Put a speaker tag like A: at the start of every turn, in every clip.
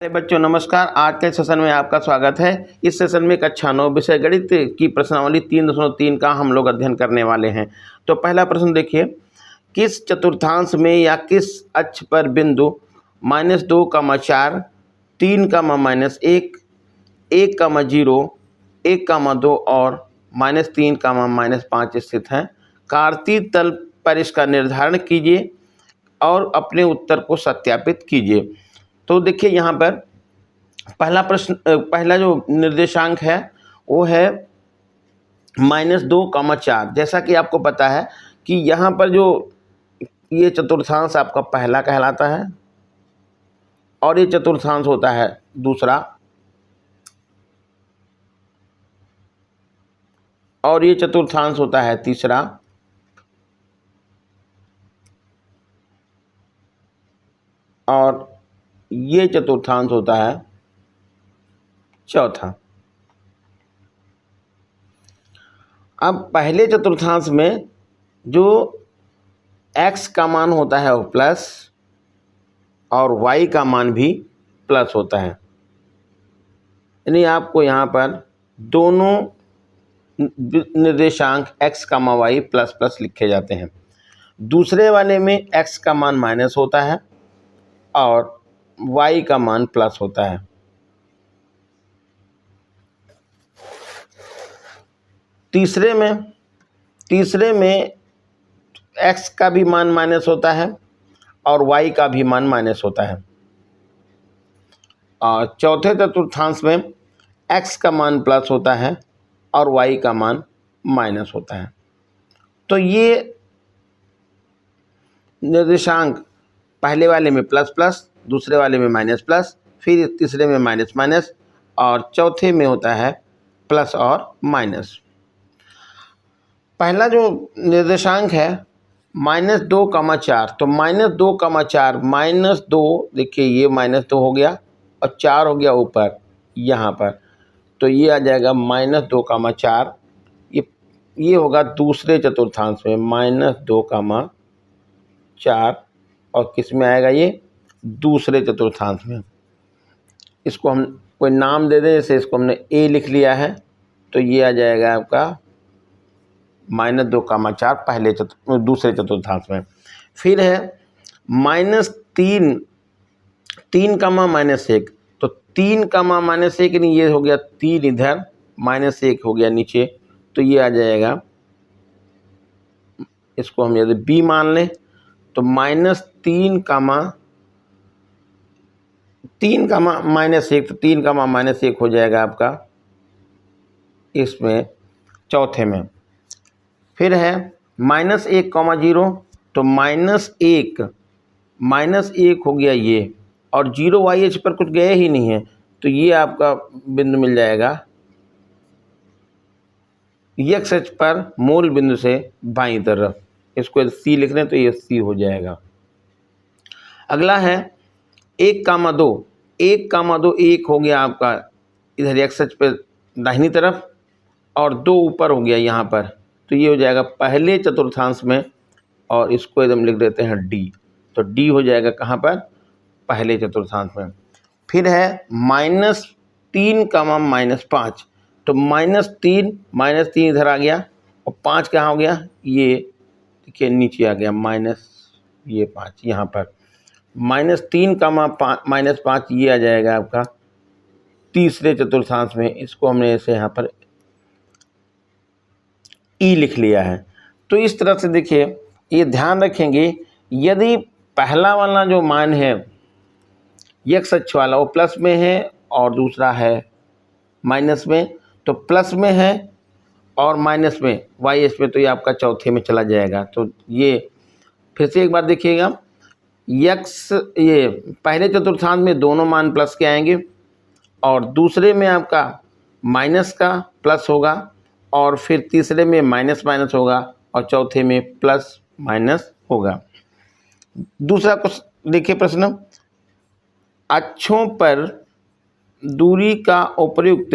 A: अरे बच्चों नमस्कार। आज के सेशन में आपका स्वागत है। इस सेशन में कक्षा 9 विषय गणित की प्रश्नावली 3.3 का हम लोग अध्ययन करने वाले हैं। तो पहला प्रश्न देखिए, किस चतुर्थांश में या किस अक्ष पर बिंदु -2, 4, 3, -1, 1, 0, 1, 2 और -3, -5 स्थित हैं। कार्तीय तल पर इसका निर्धारण कीजिए और अपने उत्तर को सत्यापित कीजिए। तो देखिए यहाँ पर पहला प्रश्न, पहला जो निर्देशांक है वो है -2, 4। जैसा कि आपको पता है कि यहाँ पर जो ये चतुर्थांश आपका पहला कहलाता है और ये चतुर्थांश होता है दूसरा और ये चतुर्थांश होता है तीसरा और ये चतुर्थांश होता है चौथा। अब पहले चतुर्थांश में जो x का मान होता है वो प्लस और y का मान भी प्लस होता है, यानी आपको यहाँ पर दोनों निर्देशांक x, y प्लस प्लस लिखे जाते हैं। दूसरे वाले में x का मान माइनस होता है और y का मान प्लस होता है। तीसरे में x का भी मान माइनस होता है और y का भी मान माइनस होता है। और चौथे चतुर्थांश में x का मान प्लस होता है और y का मान माइनस होता है। तो ये निर्देशांक पहले वाले में प्लस प्लस, दूसरे वाले में माइनस प्लस, फिर तीसरे में माइनस माइनस और चौथे में होता है प्लस और माइनस। पहला जो निर्देशांक है -2, 4, तो -2, 4, -2, देखिए ये -2 हो गया और 4 हो गया ऊपर यहाँ पर, तो ये आ जाएगा -2, 4। ये होगा दूसरे चतुर्थांश में -2, 4 और किस में आएगा ये दूसरे चतुर्थांश में। इसको हम कोई नाम दे दें, जैसे इसको हमने A लिख लिया है, तो ये आ जाएगा आपका -2, 4 पहले दूसरे चतुर्थांश में। फिर है -3, 3, -1, तो 3, -1 नहीं, ये हो गया 3 इधर, -1 हो गया नीचे, तो ये आ जाएगा, इसको हम यदि B मान लें तो -3, -1, तो 3, -1 हो जाएगा आपका इसमें चौथे में। फिर है -1, 0, तो -1 हो गया ये, और 0 YH पर कुछ गए ही नहीं है, तो ये आपका बिंदु मिल जाएगा x अक्ष पर मूल बिंदु से बाईं तरफ। इसको C लिख रहे हैं तो ये C हो जाएगा। अगला है 1, 2, 1, 2, 1 हो गया आपका इधर x अक्ष पर दाहिनी तरफ और 2 ऊपर हो गया यहाँ पर, तो ये हो जाएगा पहले चतुर्थांश में और इसको एकदम लिख देते हैं D, तो D हो जाएगा कहाँ पर पहले चतुर्थांश में। फिर है -3, -5, तो -3 इधर आ गया और 5 कहाँ हो गया, ये देखिए नीचे आ गया -5 यहाँ पर, -3, -5 ये आ जाएगा आपका तीसरे चतुर्थांश में। इसको हमने ऐसे यहाँ पर E लिख लिया है। तो इस तरह से देखिए, ये ध्यान रखेंगे, यदि पहला वाला जो मान है x अक्ष वाला वो प्लस में है और दूसरा है माइनस में, तो प्लस में है और माइनस में y अक्ष में, तो ये आपका चौथे में चला जाएगा। तो ये फिर से एक बार देखिएगा, x ये पहले चतुर्थांश में दोनों मान प्लस के आएंगे और दूसरे में आपका माइनस का प्लस होगा और फिर तीसरे में माइनस माइनस होगा और चौथे में प्लस माइनस होगा। दूसरा कुछ देखिए प्रश्न, अक्षों पर दूरी का उपयुक्त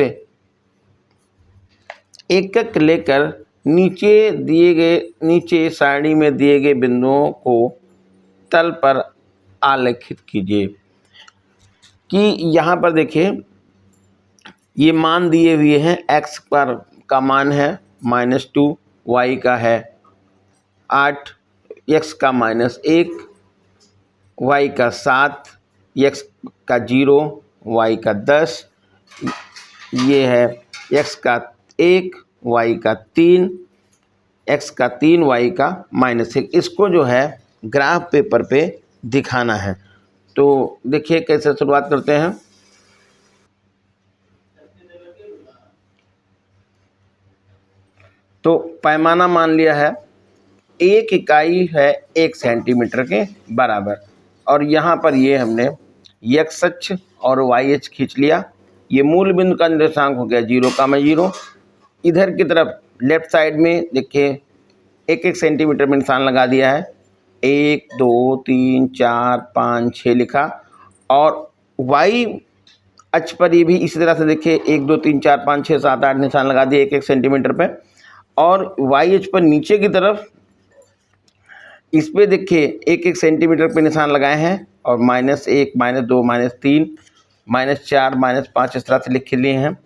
A: एकक लेकर नीचे सारणी में दिए गए बिंदुओं को तल पर आलेखित कीजिए। कि यहाँ पर देखिए ये मान दिए हुए हैं, x पर का मान है -2, y का है 8, x का -1, y का 7, x का 0, y का 10, ये है x का 1, y का 3, x का 3, y का -1। इसको जो है ग्राफ पेपर पे दिखाना है। तो देखिए कैसे शुरुआत करते हैं। तो पैमाना मान लिया है, एक इकाई है 1 सेंटीमीटर के बराबर, और यहाँ पर ये हमने x अक्ष और y अक्ष खींच लिया। ये मूल बिंदु का निर्देशांक हो गया 0,0। इधर की तरफ लेफ्ट साइड में देखिए 1-1 सेंटीमीटर में निशान लगा दिया है, 1 2 3 4 5 6 लिखा, और y अक्ष पर ये भी इसी तरह से देखिए 1 2 3 4 5 6 7 8 निशान लगा दिए 1-1 सेंटीमीटर पे। और y अक्ष पर नीचे की तरफ इस पे देखिए 1-1 सेंटीमीटर पे निशान लगाए हैं, और -1 -2 -3 -4 -5 इस तरह से लिख लिए हैं।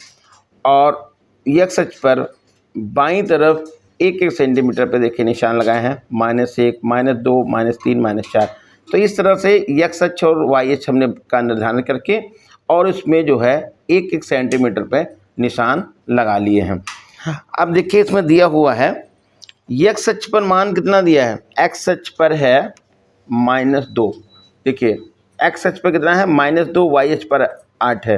A: और x अक्ष पर बाईं तरफ 1-1 सेंटीमीटर पे देखिए निशान लगाए हैं, -1 -2 -3 -4। तो इस तरह से x अक्ष और y अक्ष हमने का निर्धारण करके और इसमें जो है 1-1 सेंटीमीटर पे निशान लगा लिए हैं। अब देखिए इसमें दिया हुआ है x अक्ष पर मान कितना दिया है, x अक्ष पर है -2। देखिए x अक्ष पर कितना है -2, y अक्ष पर 8 है।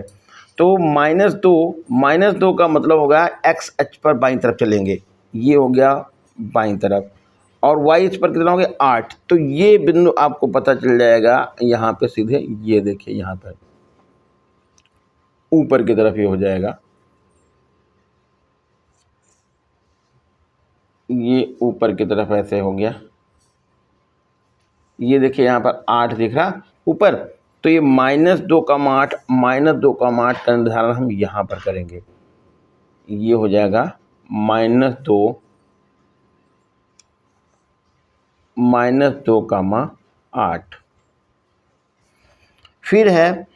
A: तो -2 का मतलब होगा x अक्ष पर बाईं तरफ चलेंगे, ये हो गया बाईं तरफ, और y अक्ष पर कितना हो गया 8। तो ये बिंदु आपको पता चल जाएगा यहाँ पे सीधे, ये देखिए यहाँ पर ऊपर की तरफ ये हो जाएगा, ये ऊपर की तरफ ऐसे हो गया। ये देखिए यहाँ पर 8 दिख रहा ऊपर, तो ये -2,8 -2,8 का निर्धारण हम यहाँ पर करेंगे। ये हो जाएगा -2,8। फिर है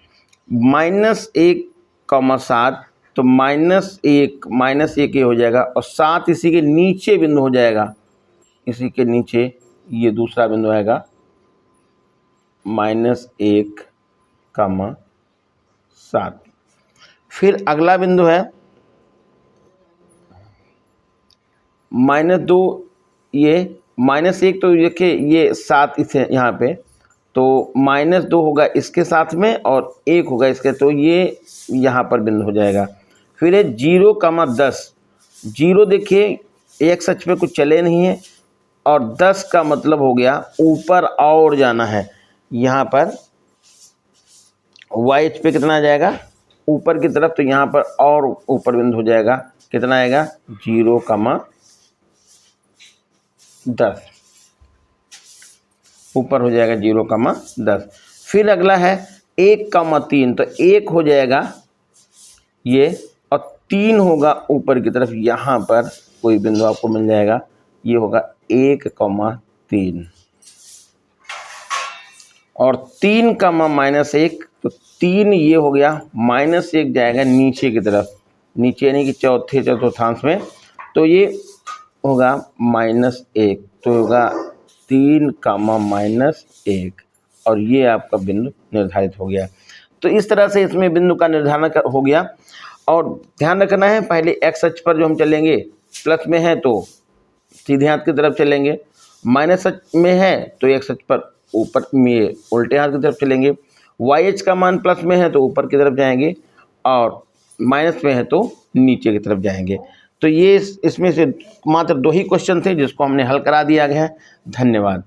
A: -1,7, तो -1 ये हो जाएगा, और 7 इसी के नीचे बिंदु हो जाएगा, इसी के नीचे ये दूसरा बिंदु आएगा -1,7। फिर अगला बिंदु है -2, ये -1, तो देखिए ये 7 इसे यहाँ पे, तो -2 होगा इसके साथ में और 1 होगा इसके, तो ये यहाँ पर बिंदु हो जाएगा। फिर है 0,10। 0 देखिए x अक्ष पे कुछ चले नहीं है, और 10 का मतलब हो गया ऊपर और जाना है। यहाँ पर y अक्ष पे कितना आ जाएगा ऊपर की तरफ, तो यहाँ पर और ऊपर बिंदु हो जाएगा, कितना आएगा 0,10, ऊपर हो जाएगा 0,10। फिर अगला है 1,3, तो 1 हो जाएगा ये, और 3 होगा ऊपर की तरफ, यहाँ पर कोई बिंदु आपको मिल जाएगा, ये होगा 1,3, और 3 का -1, तो 3 ये हो गया, -1 जाएगा नीचे की तरफ, नीचे यानी कि चौथे चतुर्थांश में, तो ये होगा -1, तो होगा 3, -1, और ये आपका बिंदु निर्धारित हो गया। तो इस तरह से इसमें बिंदु का निर्धारण हो गया। और ध्यान रखना है, पहले x अक्ष पर जो हम चलेंगे प्लस में है तो सीधे हाथ की तरफ चलेंगे, माइनस में है तो x अक्ष पर ऊपर में उल्टे हाथ की तरफ चलेंगे, y अक्ष का मान प्लस में है तो ऊपर की तरफ जाएंगे, और माइनस में है तो नीचे की तरफ जाएंगे। तो ये इसमें से मात्र 2 ही क्वेश्चन थे जिसको हमने हल करा दिया गया है। धन्यवाद।